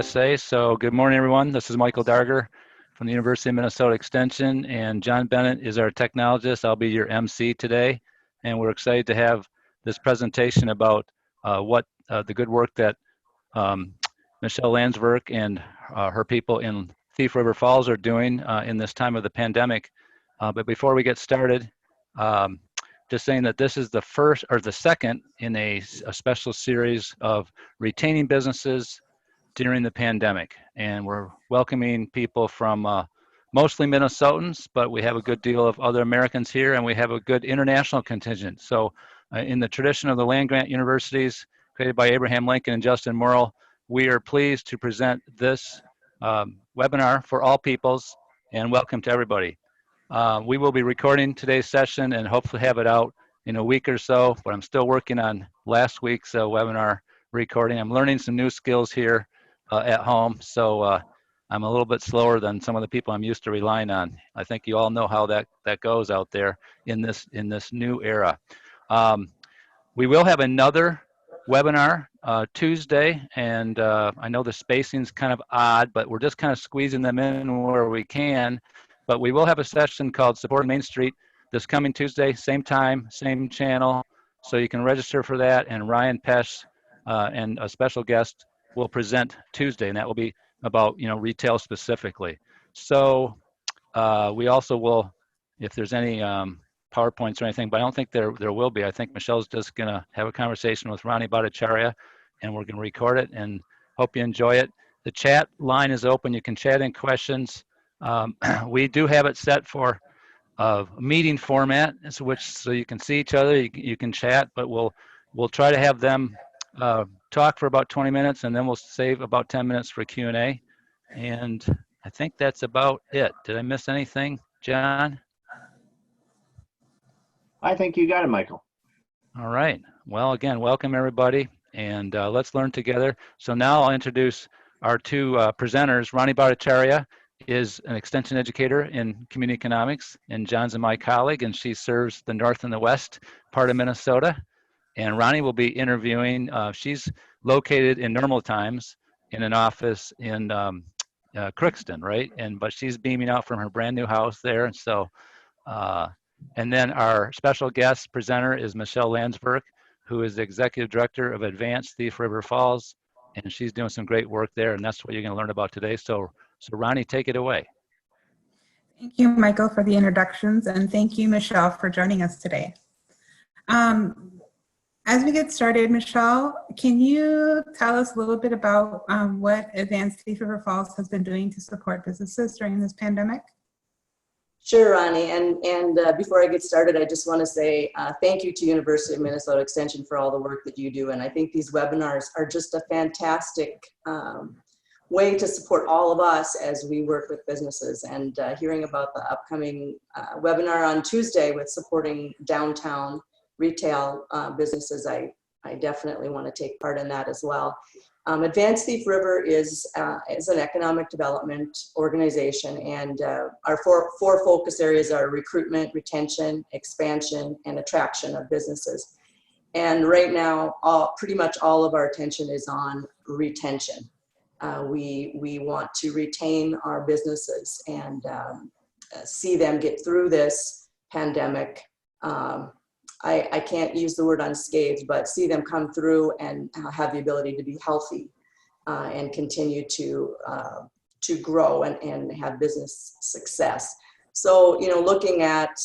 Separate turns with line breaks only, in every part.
USA. So good morning, everyone. This is Michael Darger from the University of Minnesota Extension, and John Bennett is our technologist. I'll be your MC today, and we're excited to have this presentation about the good work that Michelle Landsverk and her people in Thief River Falls are doing in this time of the pandemic. But before we get started, just saying that this is the first or the second in a special series of retaining businesses during the pandemic. And we're welcoming people from mostly Minnesotans, but we have a good deal of other Americans here, and we have a good international contingent. So in the tradition of the land-grant universities created by Abraham Lincoln and Justin Morrill, we are pleased to present this webinar for all peoples, and welcome to everybody. We will be recording today's session and hopefully have it out in a week or so, but I'm still working on last week's webinar recording. I'm learning some new skills here at home, so I'm a little bit slower than some of the people I'm used to relying on. I think you all know how that goes out there in this new era. We will have another webinar Tuesday, and I know the spacing's kind of odd, but we're just kind of squeezing them in where we can. But we will have a session called Supporting Main Street this coming Tuesday, same time, same channel. So you can register for that. And Ryan Pesch and a special guest will present Tuesday, and that will be about retail specifically. So we also will, if there's any PowerPoints or anything, but I don't think there will be. I think Michelle's just gonna have a conversation with Rani Bhattacharyya, and we're gonna record it, and hope you enjoy it. The chat line is open. You can chat in questions. We do have it set for a meeting format, so you can see each other, you can chat, but we'll try to have them talk for about 20 minutes, and then we'll save about 10 minutes for Q&A. And I think that's about it. Did I miss anything, John?
I think you got it, Michael.
All right. Well, again, welcome everybody, and let's learn together. So now I'll introduce our two presenters. Rani Bhattacharyya is an extension educator in community economics, and John's my colleague, and she serves the north and the west part of Minnesota. And Rani will be interviewing. She's located in normal times in an office in Crookston, right? But she's beaming out from her brand new house there. And so, and then our special guest presenter is Michelle Landsverk, who is the executive director of Advanced Thief River Falls, and she's doing some great work there. And that's what you're going to learn about today. So Rani, take it away.
Thank you, Michael, for the introductions, and thank you, Michelle, for joining us today. As we get started, Michelle, can you tell us a little bit about what Advanced Thief River Falls has been doing to support businesses during this pandemic?
Sure, Ronnie, and before I get started, I just want to say thank you to University of Minnesota Extension for all the work that you do, and I think these webinars are just a fantastic way to support all of us as we work with businesses. And hearing about the upcoming webinar on Tuesday with supporting downtown retail businesses, I definitely want to take part in that as well. Advanced Thief River is an economic development organization, and our four focus areas are recruitment, retention, expansion, and attraction of businesses. And right now, pretty much all of our attention is on retention. We want to retain our businesses and see them get through this pandemic. I can't use the word unscathed, but see them come through and have the ability to be healthy and continue to grow and have business success. So, looking at,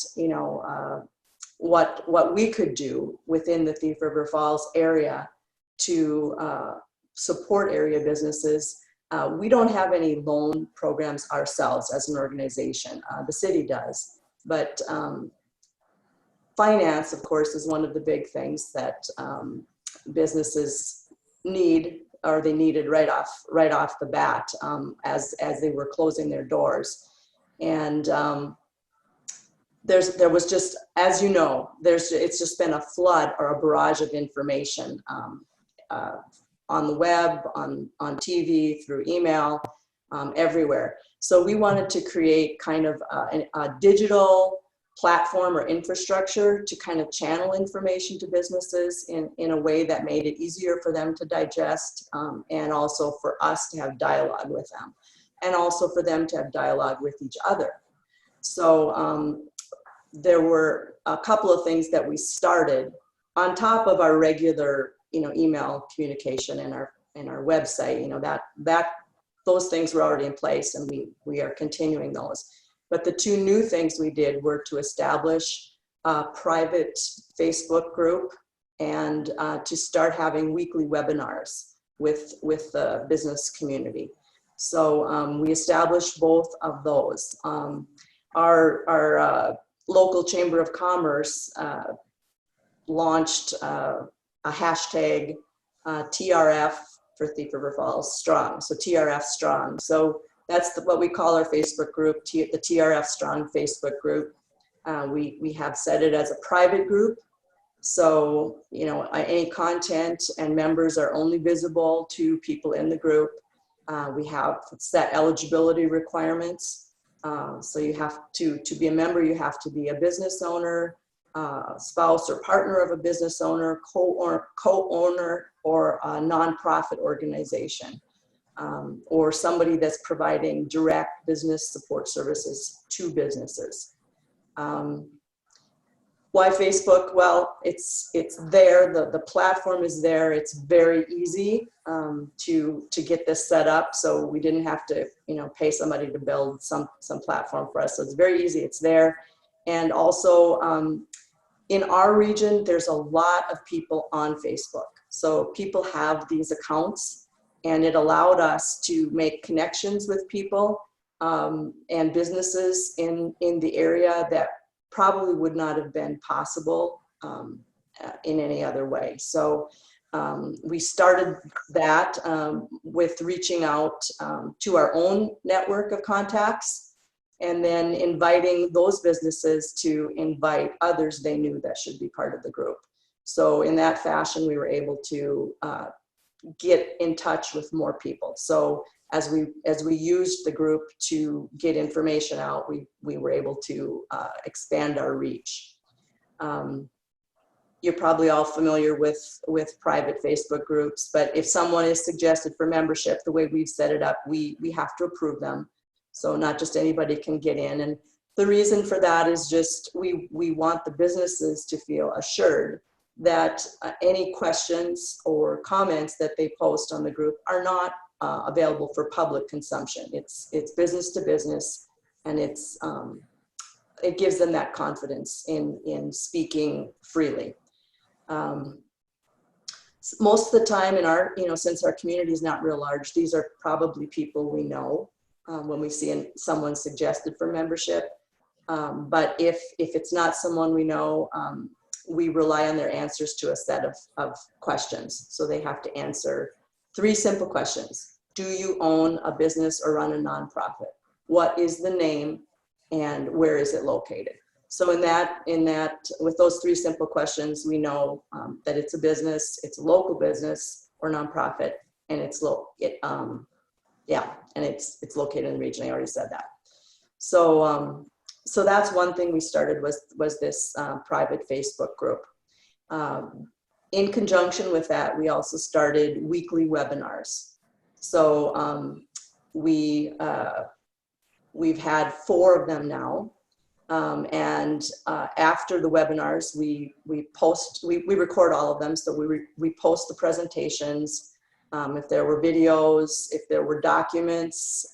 what we could do within the Thief River Falls area to support area businesses. We don't have any loan programs ourselves as an organization. The city does, but finance, of course, is one of the big things that businesses need, or they needed right off the bat as they were closing their doors. And there was just, as you know, it's just been a flood or a barrage of information on the web, on TV, through email, everywhere. So we wanted to create kind of a digital platform or infrastructure to kind of channel information to businesses in a way that made it easier for them to digest, and also for us to have dialogue with them, and also for them to have dialogue with each other. So there were a couple of things that we started on top of our regular, email communication and our website. Those things were already in place, and we are continuing those. But the two new things we did were to establish a private Facebook group and to start having weekly webinars with the business community. So we established both of those. Our local Chamber of Commerce launched a hashtag TRF for Thief River Falls Strong, so TRF Strong. So that's what we call our Facebook group, the TRF Strong Facebook group. We have set it as a private group, so any content and members are only visible to people in the group. We have set eligibility requirements. So you have to be a member, you have to be a business owner, spouse or partner of a business owner, co-owner, or a nonprofit organization, or somebody that's providing direct business support services to businesses. Why Facebook? Well, it's there. The platform is there. It's very easy to get this set up. So we didn't have to pay somebody to build some platform for us. So it's very easy. It's there. And also in our region, there's a lot of people on Facebook. So people have these accounts, and it allowed us to make connections with people and businesses in the area that probably would not have been possible in any other way. So we started that with reaching out to our own network of contacts, and then inviting those businesses to invite others they knew that should be part of the group. So in that fashion, we were able to get in touch with more people. So as we used the group to get information out, we were able to expand our reach. You're probably all familiar with private Facebook groups, but if someone is suggested for membership, the way we've set it up, we have to approve them. So not just anybody can get in. And the reason for that is just we want the businesses to feel assured that any questions or comments that they post on the group are not available for public consumption. It's business to business, and it gives them that confidence in speaking freely. Most of the time in our, since our community is not real large, these are probably people we know when we see someone suggested for membership. But if it's not someone we know, we rely on their answers to a set of questions. So they have to answer 3 simple questions. Do you own a business or run a nonprofit? What is the name, and where is it located? So in that, with those 3 simple questions, we know that it's a business, it's a local business or nonprofit, and it's located in the region. I already said that. So so that's one thing we started was this private Facebook group. In conjunction with that, we also started weekly webinars. So we've had 4 of them now. And after the webinars, we record all of them. So we post the presentations. If there were videos, if there were documents,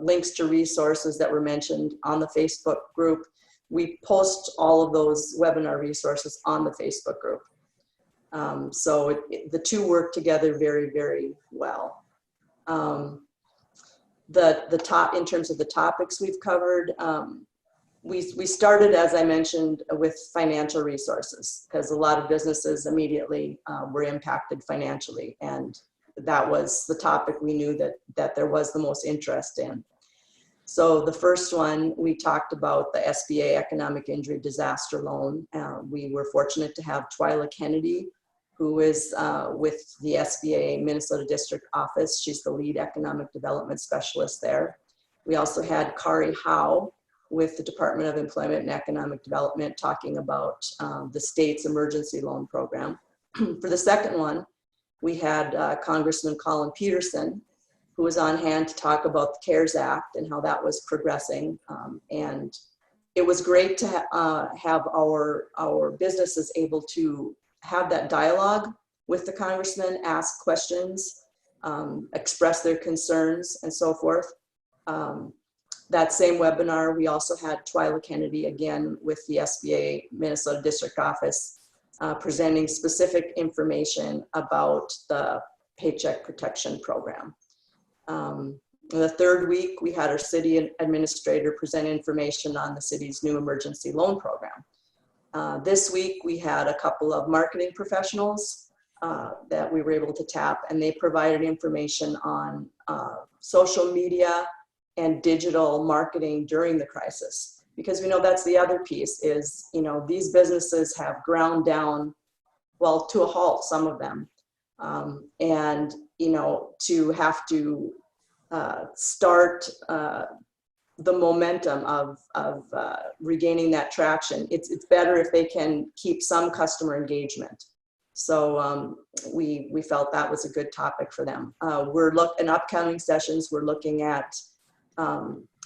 links to resources that were mentioned on the Facebook group, we post all of those webinar resources on the Facebook group. So the 2 work together very, very well. The top, in terms of the topics we've covered, we started, as I mentioned, with financial resources, because a lot of businesses immediately were impacted financially, and that was the topic we knew that there was the most interest in. So the first one, we talked about the SBA Economic Injury Disaster Loan. We were fortunate to have Twyla Kennedy, who is with the SBA Minnesota District Office. She's the lead economic development specialist there. We also had Kari Howe, with the Department of Employment and Economic Development, talking about the state's emergency loan program. For the second one, we had Congressman Colin Peterson, who was on hand to talk about the CARES Act and how that was progressing. And it was great to have our businesses able to have that dialogue with the congressman, ask questions, express their concerns, and so forth. That same webinar, we also had Twyla Kennedy again with the SBA Minnesota District Office presenting specific information about the Paycheck Protection Program. The third week, we had our city administrator present information on the city's new emergency loan program. This week, we had a couple of marketing professionals that we were able to tap, and they provided information on social media and digital marketing during the crisis. Because we know that's the other piece is, you know, these businesses have ground down, well, to a halt, some of them. And, you know, to have to start the momentum of regaining that traction, it's better if they can keep some customer engagement. So we felt that was a good topic for them. In upcoming sessions, we're looking at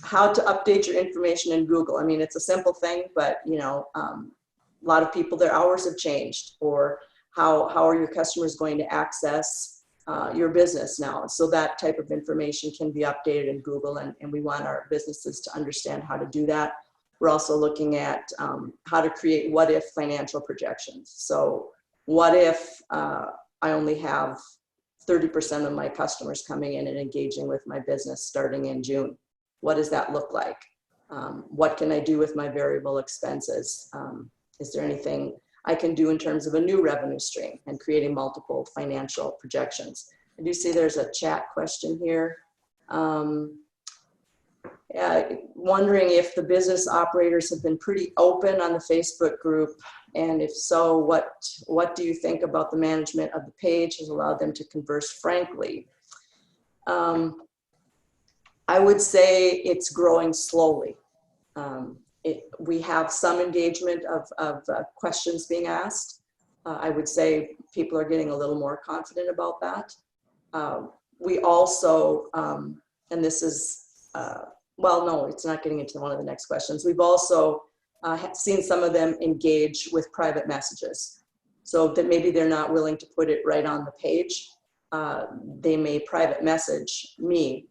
how to update your information in Google. I mean, it's a simple thing, but you know, a lot of people, their hours have changed, or how are your customers going to access your business now? So that type of information can be updated in Google, and we want our businesses to understand how to do that. We're also looking at how to create what-if financial projections. So what if I only have 30% of my customers coming in and engaging with my business starting in June? What does that look like? What can I do with my variable expenses? Is there anything I can do in terms of a new revenue stream and creating multiple financial projections? I do see there's a chat question here. Wondering if the business operators have been pretty open on the Facebook group, and if so, what do you think about the management of the page has allowed them to converse frankly? I would say it's growing slowly. We have some engagement of questions being asked. I would say people are getting a little more confident about that. We also, and this is, well, no, it's not getting into one of the next questions. We've also seen some of them engage with private messages. So that maybe they're not willing to put it right on the page. They may private message me,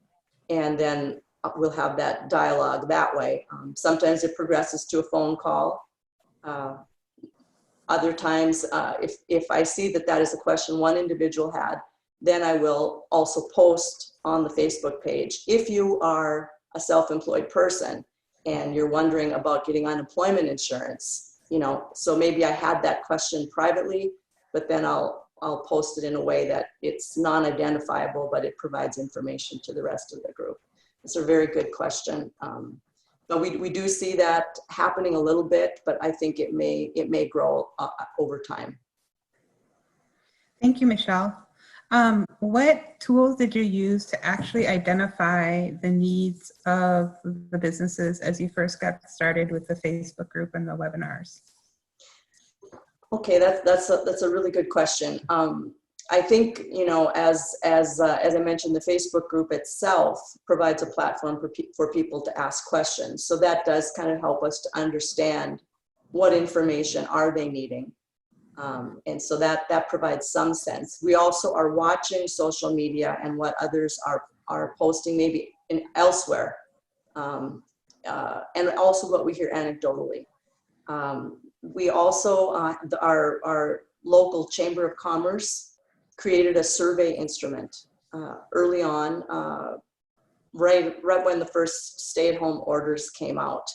and then we'll have that dialogue that way. Sometimes it progresses to a phone call. Other times, if I see that that is a question one individual had, then I will also post on the Facebook page. If you are a self-employed person and you're wondering about getting unemployment insurance, you know, so maybe I had that question privately, but then I'll post it in a way that it's non-identifiable, but it provides information to the rest of the group. It's a very good question. But we do see that happening a little bit, but I think it may grow over time.
Thank you, Michelle. What tools did you use to actually identify the needs of the businesses as you first got started with the Facebook group and the webinars?
Okay, that's a really good question. I think, you know, as I mentioned, the Facebook group itself provides a platform for people to ask questions. So that does kind of help us to understand what information are they needing. And so that provides some sense. We also are watching social media and what others are posting maybe elsewhere, and also what we hear anecdotally. We also, our local Chamber of Commerce created a survey instrument early on, right when the first stay-at-home orders came out.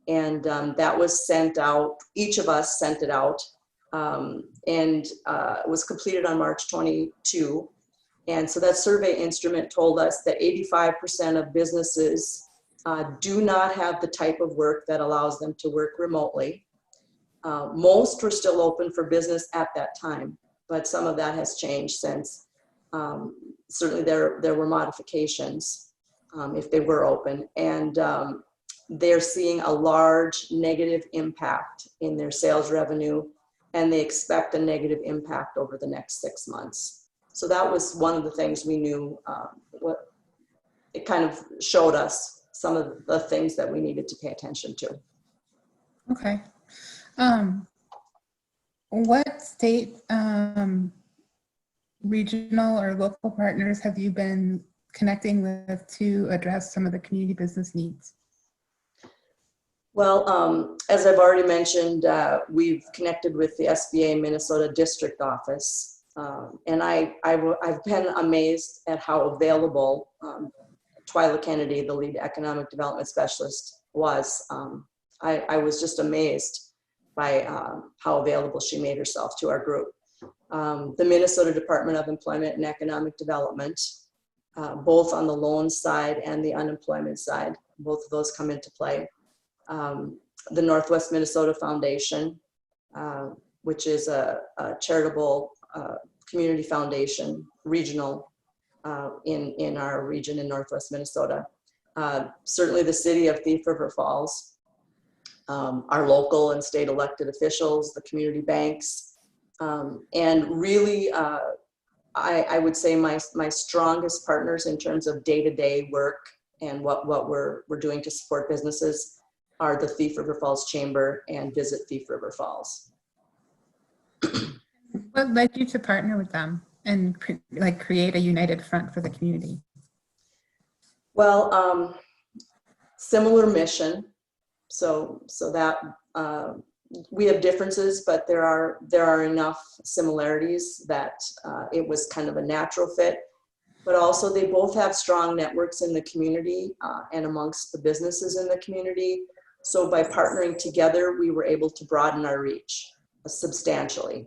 And that was sent out, each of us sent it out, and it was completed on March 22. And so that survey instrument told us that 85% of businesses do not have the type of work that allows them to work remotely. Most were still open for business at that time, but some of that has changed since. Certainly there were modifications if they were open. And they're seeing a large negative impact in their sales revenue, and they expect a negative impact over the next 6 months. So that was one of the things we knew. What it kind of showed us some of the things that we needed to pay attention to.
Okay. What state, regional or local partners have you been connecting with to address some of the community business needs?
Well, as I've already mentioned, we've connected with the SBA Minnesota District Office, and I've been amazed at how available Twyla Kennedy, the lead economic development specialist, was. I was just amazed by how available she made herself to our group. The Minnesota Department of Employment and Economic Development, both on the loan side and the unemployment side, both of those come into play. The Northwest Minnesota Foundation, which is a charitable community foundation, regional in our region in Northwest Minnesota. Certainly the city of Thief River Falls, our local and state elected officials, the community banks, and really I would say my strongest partners in terms of day-to-day work and what we're doing to support businesses are the Thief River Falls Chamber and Visit Thief River Falls.
What led you to partner with them and create a united front for the community?
Well, similar mission. So that we have differences, but there are enough similarities that it was kind of a natural fit. But also they both have strong networks in the community and amongst the businesses in the community. So by partnering together, we were able to broaden our reach substantially.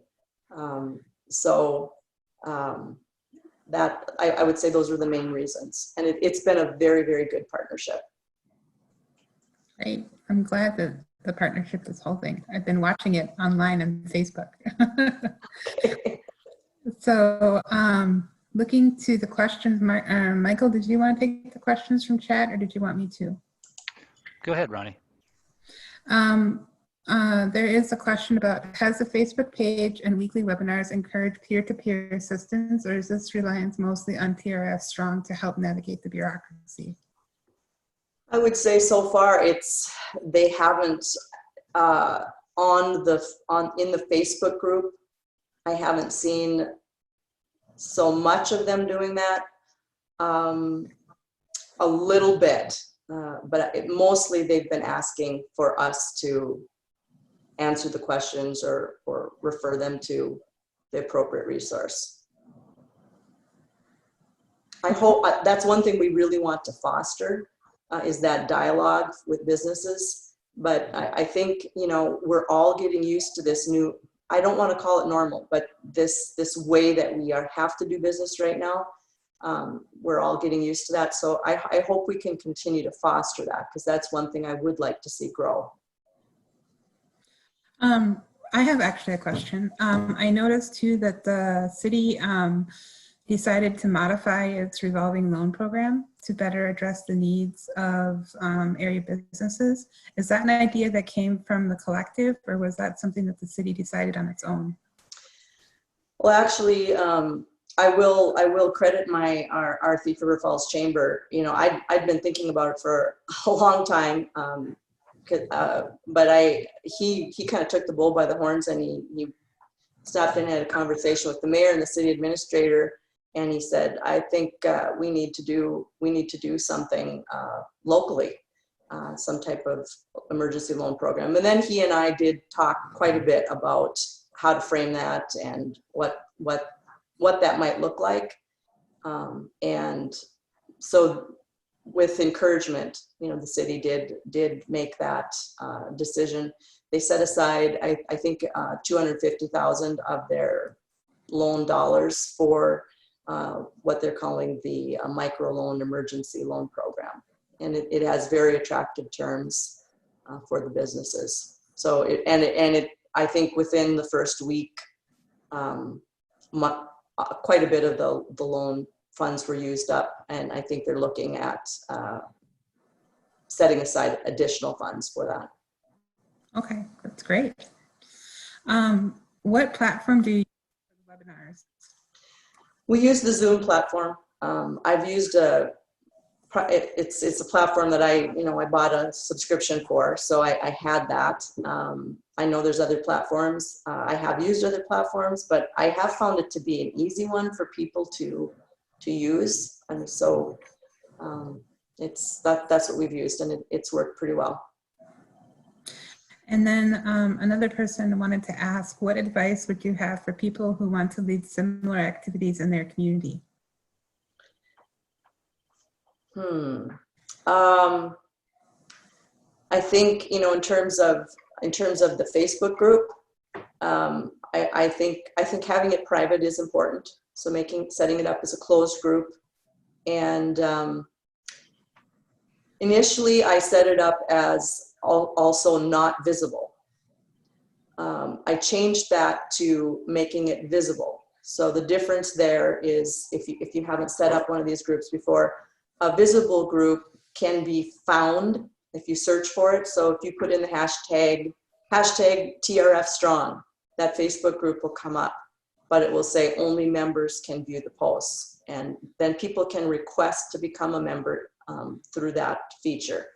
That I would say those are the main reasons. And it's been a very, very good partnership.
Great. I'm glad that the partnership is holding. I've been watching it online on Facebook. So looking to the questions, Michael, did you want to take the questions from chat or did you want me to?
Go ahead, Ronnie.
There is a question about, has the Facebook page and weekly webinars encouraged peer-to-peer assistance, or is this reliance mostly on TRS Strong to help navigate the bureaucracy?
I would say so far they haven't in the Facebook group. I haven't seen so much of them doing that. A little bit, but mostly they've been asking for us to answer the questions or refer them to the appropriate resource. I hope that's one thing we really want to foster. Is that dialogue with businesses. But I think, we're all getting used to this new, I don't want to call it normal, but this way that we have to do business right now. We're all getting used to that. So I hope we can continue to foster that, because that's one thing I would like to see grow.
I have actually a question. I noticed too that the city decided to modify its revolving loan program to better address the needs of area businesses. Is that an idea that came from the collective, or was that something that the city decided on its own?
Well, actually, I will credit our Thief River Falls Chamber. I'd been thinking about it for a long time, but he kind of took the bull by the horns, and he stopped in and had a conversation with the mayor and the city administrator. And he said, I think we need to do something locally, some type of emergency loan program. And then he and I did talk quite a bit about how to frame that and what that might look like. And so with encouragement, the city did make that decision. They set aside, I think, $250,000 of their loan dollars for what they're calling the microloan emergency loan program. And it has very attractive terms for the businesses. So I think within the first week, quite a bit of the loan funds were used up, and I think they're looking at setting aside additional funds for that.
Okay, that's great. What platform do you use for the webinars?
We use the Zoom platform. I've used it's a platform that I bought a subscription for, so I had that. I know there's other platforms. I have used other platforms, but I have found it to be an easy one for people to use, and so that's what we've used, and it's worked pretty well.
And then another person wanted to ask, what advice would you have for people who want to lead similar activities in their community?
I think, in terms of the Facebook group, I think having it private is important. So setting it up as a closed group. And initially I set it up as also not visible. I changed that to making it visible. So the difference there is, if you haven't set up one of these groups before, a visible group can be found if you search for it. So if you put in the hashtag TRF Strong, that Facebook group will come up, but it will say only members can view the posts. And then people can request to become a member through that feature.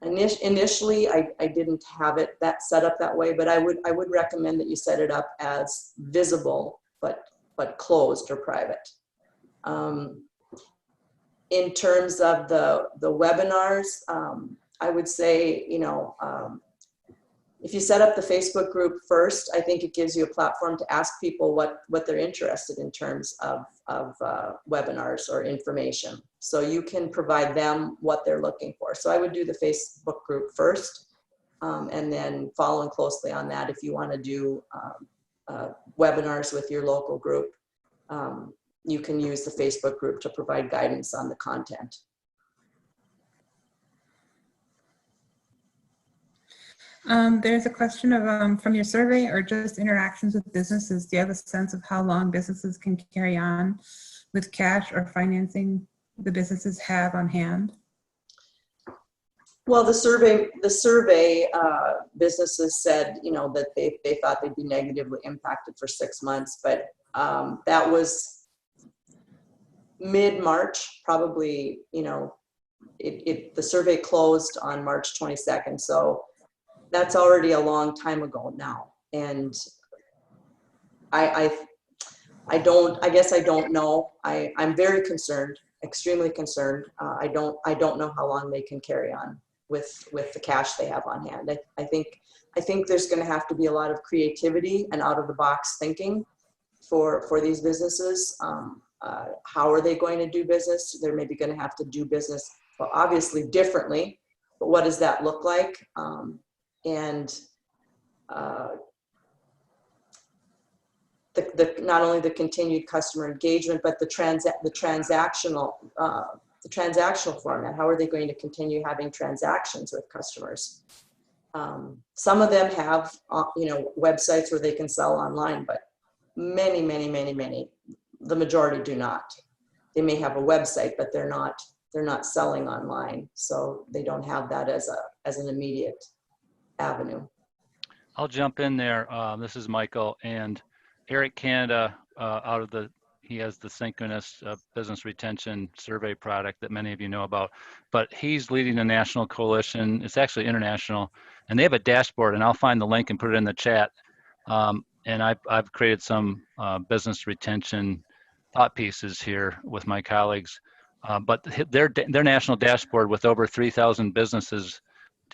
Initially, I didn't have it set up that way, but I would recommend that you set it up as visible, but closed or private. In terms of the webinars, I would say, if you set up the Facebook group first, I think it gives you a platform to ask people what they're interested in terms of webinars or information. So you can provide them what they're looking for. So I would do the Facebook group first, and then following closely on that, if you want to do webinars with your local group, you can use the Facebook group to provide guidance on the content.
There's a question of from your survey or just interactions with businesses. Do you have a sense of how long businesses can carry on with cash or financing the businesses have on hand?
Well, the survey businesses said, that they thought they'd be negatively impacted for 6 months, but that was mid-March, probably. The survey closed on March 22nd, so that's already a long time ago now. And I guess I don't know. I'm very concerned, extremely concerned. I don't know how long they can carry on with the cash they have on hand. I think there's going to have to be a lot of creativity and out of the box thinking for these businesses. How are they going to do business? They're maybe going to have to do business, well, obviously differently, but what does that look like? And not only the continued customer engagement, but the transactional format. How are they going to continue having transactions with customers? Some of them have websites where they can sell online, but many, the majority do not. They may have a website, but they're not selling online, so they don't have that as an immediate avenue.
I'll jump in there. This is Michael, and Eric Canada he has the synchronous business retention survey product that many of you know about, but he's leading a national coalition. It's actually international, and they have a dashboard, and I'll find the link and put it in the chat. And I've created some business retention thought pieces here with my colleagues, but their national dashboard with over 3,000 businesses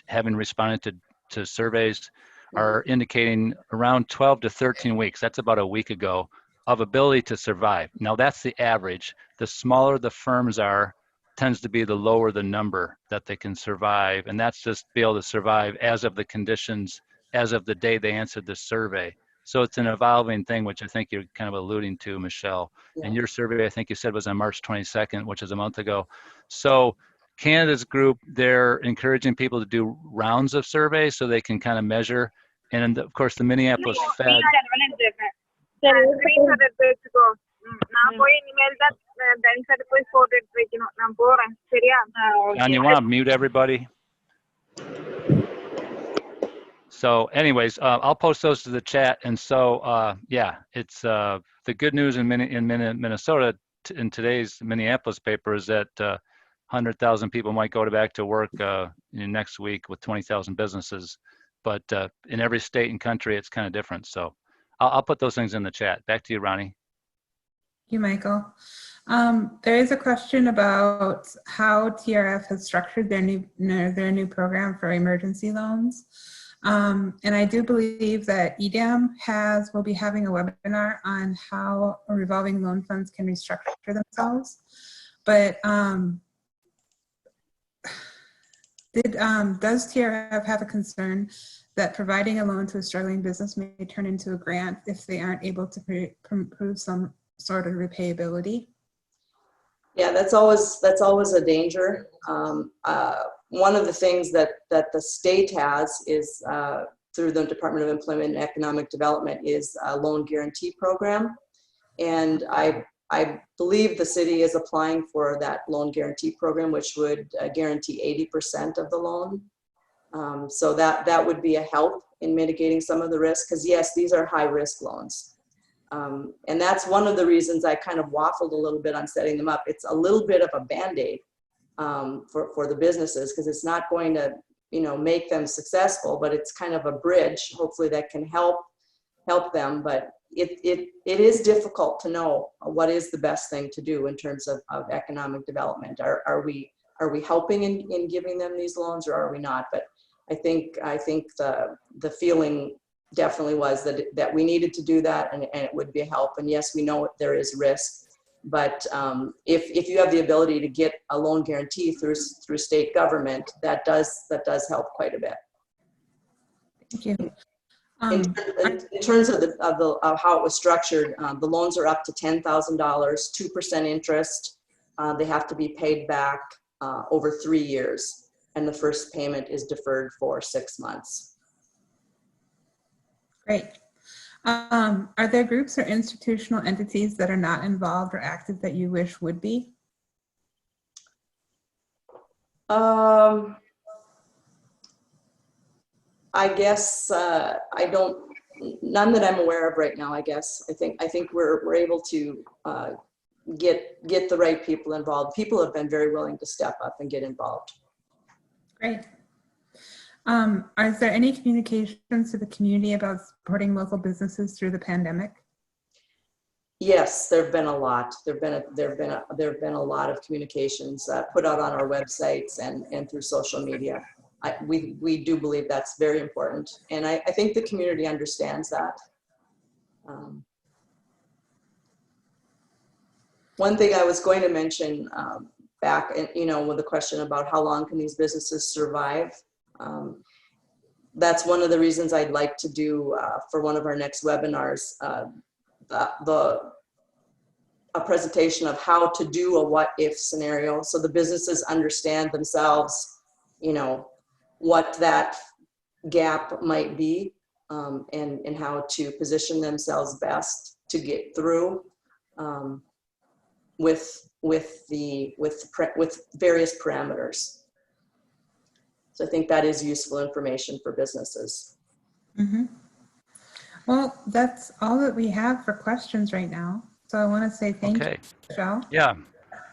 having responded to surveys are indicating around 12 to 13 weeks. That's about a week ago of ability to survive. Now that's the average. The smaller the firms are, tends to be the lower the number that they can survive. And that's just be able to survive as of the conditions, as of the day they answered the survey. So it's an evolving thing, which I think you're kind of alluding to, Michelle.
Yeah.
And your survey, I think you said, was on March 22nd, which is a month ago. So Canada's group, they're encouraging people to do rounds of surveys so they can kind of measure. And of course, the Minneapolis Fed. John, you want to mute everybody? So anyways, I'll post those to the chat. And so, yeah, it's the good news in Minnesota in today's Minneapolis paper is that 100,000 people might go back to work next week with 20,000 businesses. But in every state and country, it's kind of different. So I'll put those things in the chat. Back to you, Ronnie.
Thank you, Michael. There is a question about how TRF has structured their new program for emergency loans. And I do believe that EDAM will be having a webinar on how revolving loan funds can restructure themselves. But does TRF have a concern that providing a loan to a struggling business may turn into a grant if they aren't able to prove some sort of repayability?
Yeah, that's always a danger. One of the things that the state has is through the Department of Employment and Economic Development is a loan guarantee program, and I believe the city is applying for that loan guarantee program, which would guarantee 80% of the loan. So that would be a help in mitigating some of the risk, because yes, these are high risk loans. And that's one of the reasons I kind of waffled a little bit on setting them up. It's a little bit of a Band-Aid for the businesses, because it's not going to, make them successful, but it's kind of a bridge, hopefully, that can help them. But it is difficult to know what is the best thing to do in terms of economic development. Are we helping in giving them these loans, or are we not? But I think the feeling definitely was that we needed to do that, and it would be a help. And yes, we know there is risk, but if you have the ability to get a loan guarantee through state government, that does help quite a bit.
Thank you.
In terms of how it was structured, the loans are up to $10,000, 2% interest. They have to be paid back over 3 years, and the first payment is deferred for 6 months.
Great. Are there groups or institutional entities that are not involved or active that you wish would be?
I guess none that I'm aware of right now. I guess I think we're able to get the right people involved. People have been very willing to step up and get involved.
Great. Is there any communications to the community about supporting local businesses through the pandemic?
Yes, there've been a lot. There've been a lot of communications put out on our websites and through social media. We do believe that's very important, and I think the community understands that. One thing I was going to mention back, with the question about how long can these businesses survive. That's one of the reasons I'd like to do for one of our next webinars, a presentation of how to do a what-if scenario, so the businesses understand themselves, what that gap might be, and how to position themselves best to get through with various parameters. So I think that is useful information for businesses.
Mm-hmm. Well, that's all that we have for questions right now. So I want to say thank you, Michelle.
Yeah.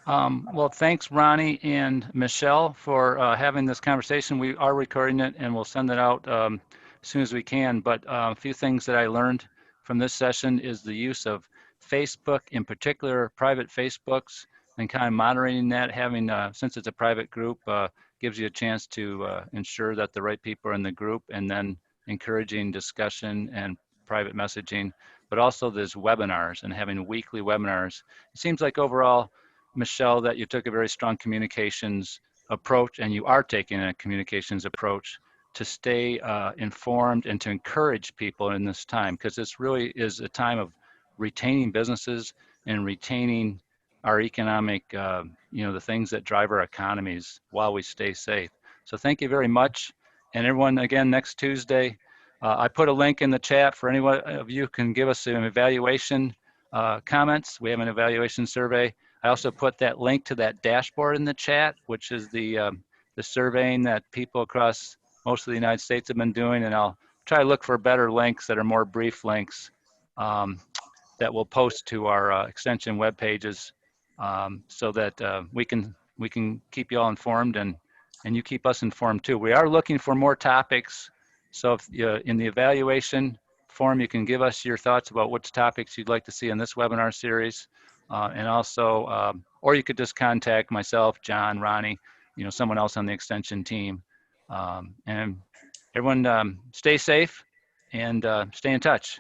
Well, thanks, Ronnie and Michelle, for having this conversation. We are recording it, and we'll send it out as soon as we can. But a few things that I learned from this session is the use of Facebook, in particular, private Facebooks, and kind of moderating that, having, since it's a private group, gives you a chance to ensure that the right people are in the group, and then encouraging discussion and private messaging, but also there's webinars and having weekly webinars. It seems like overall, Michelle, that you took a very strong communications approach, and you are taking a communications approach to stay informed and to encourage people in this time, because this really is a time of retaining businesses and retaining our economic, the things that drive our economies while we stay safe. So thank you very much. And everyone, again, next Tuesday, I put a link in the chat for anyone of you who can give us an evaluation comments. We have an evaluation survey. I also put that link to that dashboard in the chat, which is the surveying that people across most of the United States have been doing, and I'll try to look for better links that are more brief links that we'll post to our extension web pages so that we can keep you all informed and you keep us informed too. We are looking for more topics. So if in the evaluation form, you can give us your thoughts about which topics you'd like to see in this webinar series. And also, or you could just contact myself, John, Ronnie, someone else on the extension team. And everyone stay safe and stay in touch.